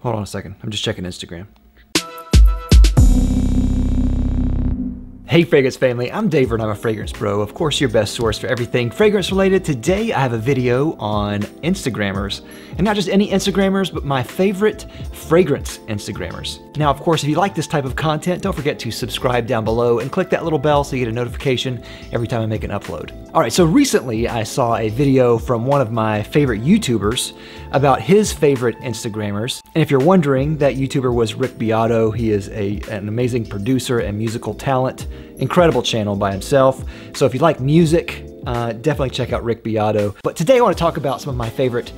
Hold on a second. I'm just checking Instagram. Hey Fragrance family, I'm Dave and I'm a fragrance bro. Of course, your best source for everything fragrance related. Today I have a video on Instagrammers. And not just any Instagrammers, but my favorite fragrance Instagrammers. Now, of course, if you like this type of content, don't forget to subscribe down below and click that little bell so you get a notification every time I make an upload. All right, so recently I saw a video from one of my favorite YouTubers about his favorite Instagrammers. And if you're wondering, that YouTuber was Rick Beato. He is an amazing producer and musical talent. Incredible channel by himself. So if you like music, definitely check out Rick Beato. But today I want to talk about some of my favorite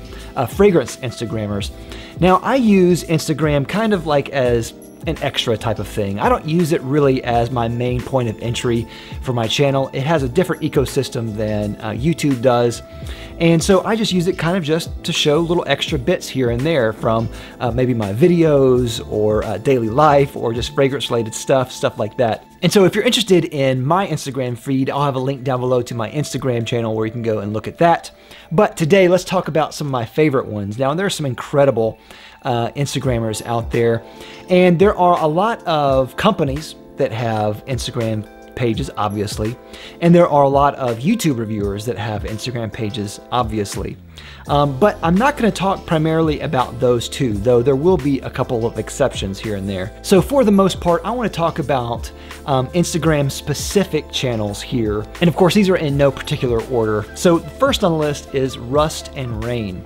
fragrance Instagrammers. Now I use Instagram kind of like as an extra type of thing. I don't use it really as my main point of entry for my channel. It has a different ecosystem than YouTube does. And so I just use it kind of just to show little extra bits here and there from maybe my videos or daily life or just fragrance related stuff like that. And so if you're interested in my Instagram feed, I'll have a link down below to my Instagram channel where you can go and look at that. But today, let's talk about some of my favorite ones. Now, there are some incredible Instagrammers out there, and there are a lot of companies that have Instagram pages, obviously, and there are a lot of YouTube reviewers that have Instagram pages, obviously. But I'm not going to talk primarily about those two, though there will be a couple of exceptions here and there. So for the most part, I want to talk about Instagram specific channels here. And of course, these are in no particular order. So first on the list is Rust and Rain.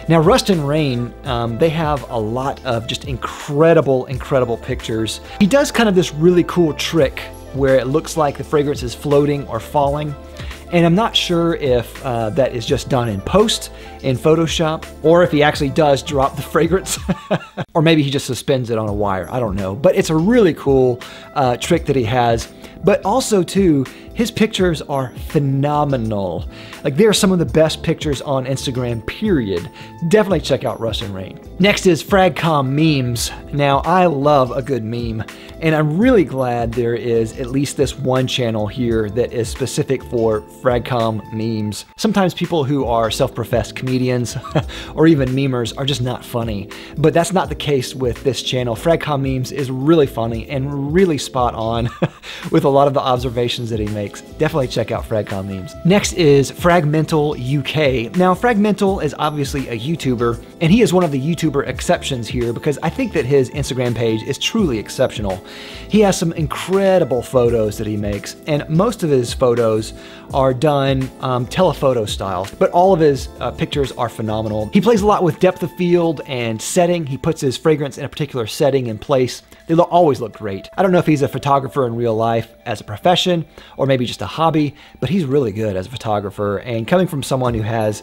Now, Rust and Rain, they have a lot of just incredible pictures. He does kind of this really cool trick where it looks like the fragrance is floating or falling. And I'm not sure if that is just done in post in Photoshop, or if he actually does drop the fragrance, or maybe he just suspends it on a wire. I don't know, but it's a really cool trick that he has. But also too, his pictures are phenomenal. Like, they're some of the best pictures on Instagram, period. Definitely check out Rust and Rain. Next is Fragcom memes. Now, I love a good meme, and I'm really glad there is at least this one channel here that is specific for Fragcom memes. Sometimes people who are self-professed comedians or even memers are just not funny, but that's not the case with this channel. Fragcom memes is really funny and really spot on with a lot of the observations that he makes. Definitely check out Fragcom memes. Next is Fragmental UK. Now, Fragmental is obviously a YouTuber, and he is one of the YouTuber exceptions here because I think that his Instagram page is truly exceptional. He has some incredible photos that he makes, and most of his photos are done telephoto style, but all of his pictures are phenomenal. He plays a lot with depth of field and setting. He puts his fragrance in a particular setting and place. They always look great. I don't know if he's a photographer in real life as a profession or maybe just a hobby, but he's really good as a photographer. And coming from someone who has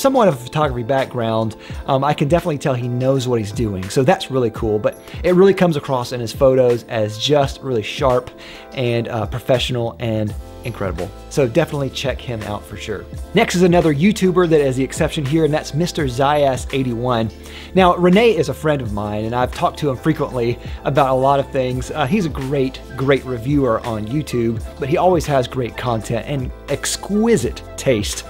somewhat of a photography background, I can definitely tell he knows what he's doing. So that's really cool, but it really comes across in his photos as just really sharp and professional and incredible. So definitely check him out for sure. Next is another YouTuber that is the exception here, and that's Mr. Zayas81. Now, Renee is a friend of mine, and I've talked to him frequently about a lot of things. He's a great reviewer on YouTube, but he always has great content and exquisite taste.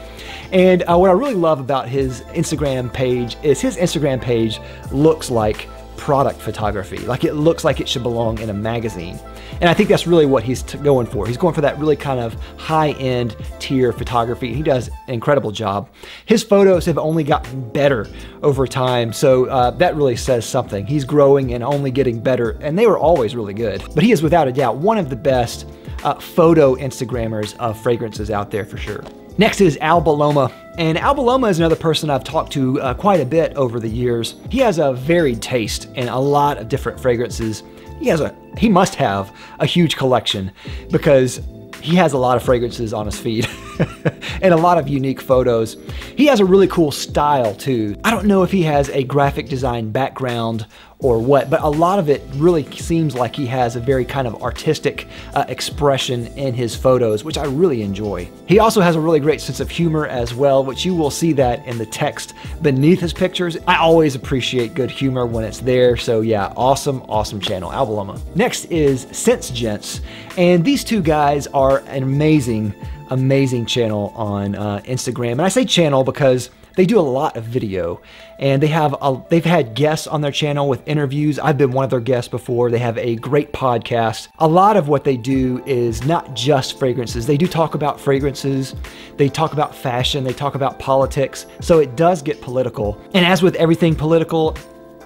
And what I really love about his Instagram page is his Instagram page looks like product photography. Like, it looks like it should belong in a magazine. And I think that's really what he's going for. He's going for that really kind of high-end tier photography. He does an incredible job. His photos have only gotten better over time, so that really says something. He's growing and only getting better, and they were always really good. But he is without a doubt one of the best photo Instagrammers of fragrances out there for sure. Next is Al Baloma. And Al Baloma is another person I've talked to quite a bit over the years. He has a varied taste in a lot of different fragrances. He must have a huge collection because he has a lot of fragrances on his feed and a lot of unique photos. He has a really cool style too. I don't know if he has a graphic design background or what, but a lot of it really seems like he has a very kind of artistic expression in his photos, which I really enjoy. He also has a really great sense of humor as well, which you will see that in the text beneath his pictures. I always appreciate good humor when it's there, so yeah, awesome channel, Al Baloma. Next is Sense Gents, and these two guys are an amazing channel on Instagram. And I say channel because They do a lot of video, and they've had guests on their channel with interviews. I've been one of their guests before. They have a great podcast. A lot of what they do is not just fragrances. They do talk about fragrances. They talk about fashion. They talk about politics. So it does get political. And as with everything political,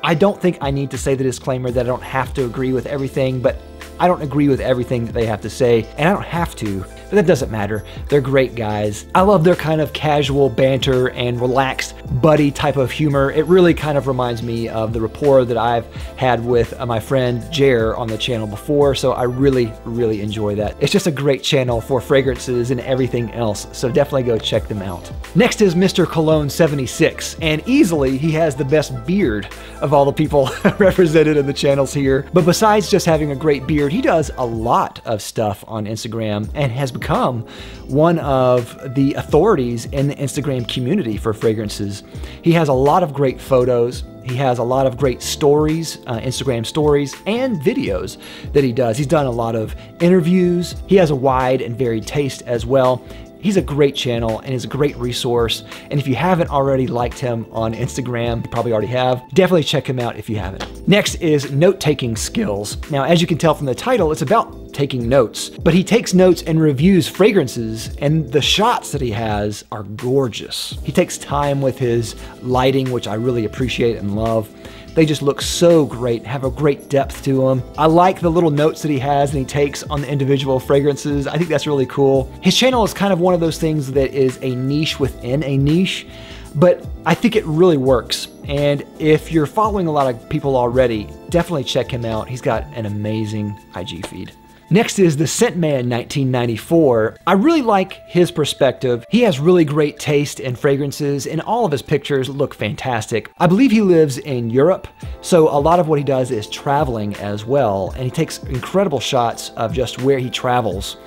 I don't think I need to say the disclaimer that I don't have to agree with everything, but I don't agree with everything that they have to say, and I don't have to, but that doesn't matter. They're great guys. I love their kind of casual banter and relaxed buddy type of humor. It really kind of reminds me of the rapport that I've had with my friend Jer on the channel before, so I really, really enjoy that. It's just a great channel for fragrances and everything else, so definitely go check them out. Next is Mr. Cologne 76, and easily he has the best beard of all the people represented in the channels here. But besides just having a great beard, he does a lot of stuff on Instagram and has become one of the authorities in the Instagram community for fragrances. He has a lot of great photos. He has a lot of great stories, Instagram stories, and videos that he does. He's done a lot of interviews. He has a wide and varied taste as well. He's a great channel and is a great resource. And if you haven't already liked him on Instagram, you probably already have, definitely check him out if you haven't. Next is note-taking skills. Now, as you can tell from the title, it's about taking notes, but he takes notes and reviews fragrances, and the shots that he has are gorgeous. He takes time with his lighting, which I really appreciate and love. They just look so great, have a great depth to them. I like the little notes that he has and he takes on the individual fragrances. I think that's really cool. His channel is kind of one of those things that is a niche within a niche, but I think it really works. And if you're following a lot of people already, definitely check him out. He's got an amazing IG feed. Next is the Scentman 1994. I really like his perspective. He has really great taste in fragrances and all of his pictures look fantastic. I believe he lives in Europe, so a lot of what he does is traveling as well, and he takes incredible shots of just where he travels.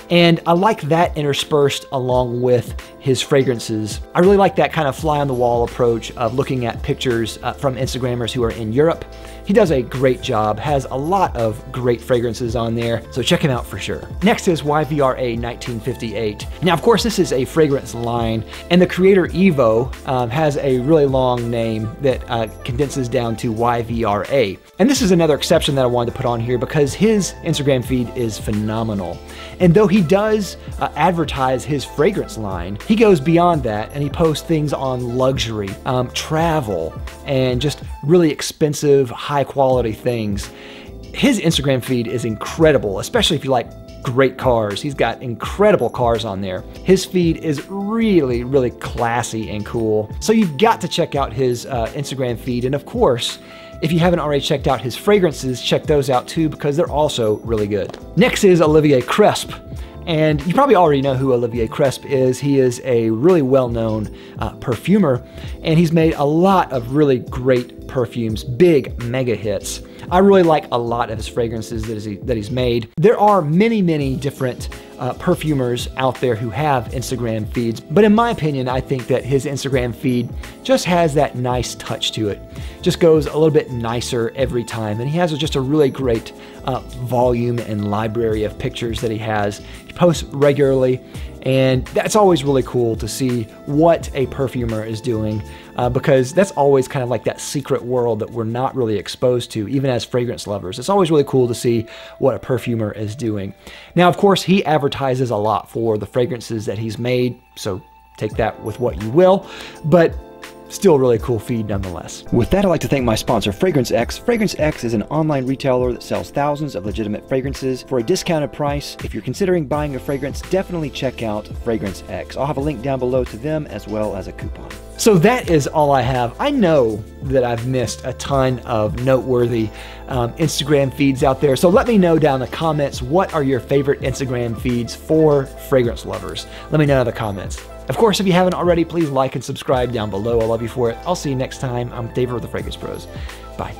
And I like that interspersed along with his fragrances. I really like that kind of fly on the wall approach of looking at pictures from Instagrammers who are in Europe. He does a great job, has a lot of great fragrances on there, so check him out for sure. Next is YVRA 1958. Now, of course, this is a fragrance line, and the creator Evo has a really long name that condenses down to YVRA. And this is another exception that I wanted to put on here because his Instagram feed is phenomenal. And though he does advertise his fragrance line, he goes beyond that and he posts things on luxury, travel, and just really expensive, high quality things. His Instagram feed is incredible, especially if you like great cars. He's got incredible cars on there. His feed is really, really classy and cool. So you've got to check out his Instagram feed. And of course, if you haven't already checked out his fragrances, check those out too because they're also really good. Next is Olivier Cresp. And you probably already know who Olivier Cresp is. He is a really well-known perfumer, and he's made a lot of really great perfumes, big mega hits. I really like a lot of his fragrances that he's made. There are many, many different perfumers out there who have Instagram feeds, but in my opinion, I think that his Instagram feed just has that nice touch to it. Just goes a little bit nicer every time, and he has just a really great volume and library of pictures that he has. He posts regularly, and that's always really cool to see what a perfumer is doing because that's always kind of like that secret world that we're not really exposed to, even as fragrance lovers. It's always really cool to see what a perfumer is doing. Now, of course, he advertises a lot for the fragrances that he's made, so take that with what you will, but still a really cool feed nonetheless. With that, I'd like to thank my sponsor, Fragrance X. Fragrance X is an online retailer that sells thousands of legitimate fragrances for a discounted price. If you're considering buying a fragrance, definitely check out Fragrance X. I'll have a link down below to them as well as a coupon. So that is all I have. I know that I've missed a ton of noteworthy Instagram feeds out there. So let me know down in the comments, what are your favorite Instagram feeds for fragrance lovers? Let me know in the comments. Of course, if you haven't already, please like and subscribe down below. I love you for it. I'll see you next time. I'm David with the Fragrance Bros. Bye.